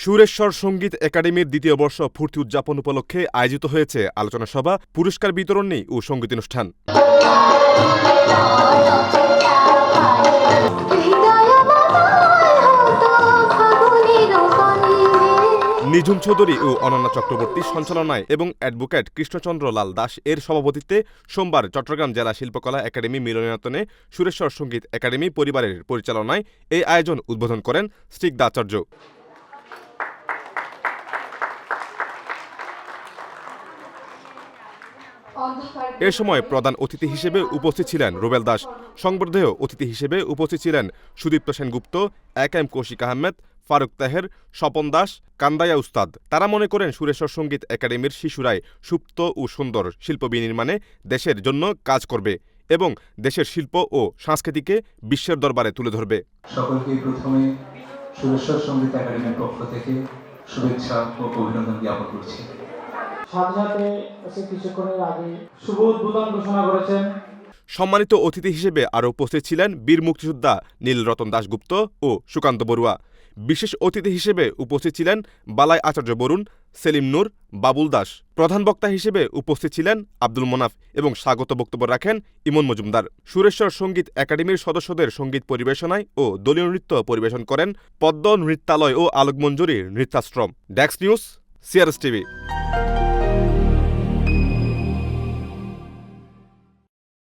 সুরেশ্বর সঙ্গীত একাডেমির দ্বিতীয় বর্ষ পূর্তি উদযাপন উপলক্ষে আয়োজিত হয়েছে আলোচনা সভা, পুরস্কার বিতরণী ও সঙ্গীত অনুষ্ঠান। নিঝুম চৌধুরী ও অনন্যা চক্রবর্তী সঞ্চালনায় এবং অ্যাডভোকেট কৃষ্ণচন্দ্র লাল দাস এর সভাপতিত্বে সোমবার চট্টগ্রাম জেলা শিল্পকলা একাডেমি মিলনায়তনে সুরেশ্বর সঙ্গীত একাডেমি পরিবারের পরিচালনায় এই আয়োজন উদ্বোধন করেন স্নিগ্ধা আচার্য। এ সময় প্রধান অতিথি হিসেবে উপস্থিত ছিলেন রুবেল দাস। সংবর্ধেয় অতিথি হিসেবে উপস্থিত ছিলেন সুদীপ্ত সেনগুপ্ত, এম কৌশিক আহমেদ, ফারুক তাহের, স্বপন দাস, কান্দায়া উস্তাদ। তারা মনে করেন সুরেশ্বর সঙ্গীত একাডেমির শিশুরাই সুপ্ত ও সুন্দর শিল্প বিনির্মাণে দেশের জন্য কাজ করবে এবং দেশের শিল্প ও সংস্কৃতিকে বিশ্বের দরবারে তুলে ধরবে। সকলকে প্রথমে সুরেশ্বর সঙ্গীত একাডেমির পক্ষ থেকে শুভেচ্ছা ও অভিনন্দন জ্ঞাপন করছি। সাথে সাথে কিছুক্ষণের আগে শুভ উদ্বোধন ঘোষণা করেছেন। সম্মানিত অতিথি হিসেবে আরও উপস্থিত ছিলেন বীর মুক্তিযোদ্ধা নীলরতন দাশগুপ্ত ও সুকান্ত বড়ুয়া। বিশেষ অতিথি হিসেবে উপস্থিত ছিলেন বালাই আচার্য বরুণ, সেলিম নূর, বাবুল দাস। প্রধান বক্তা হিসেবে উপস্থিত ছিলেন আব্দুল মোনাফ এবং স্বাগত বক্তব্য রাখেন ইমন মজুমদার। সুরেশ্বর সঙ্গীত একাডেমির সদস্যদের সঙ্গীত পরিবেশনায় ও দলীয় নৃত্য পরিবেশন করেন পদ্ম নৃত্যালয় ও Alokmanjuri Nrityashram. Desk news, CRS TV.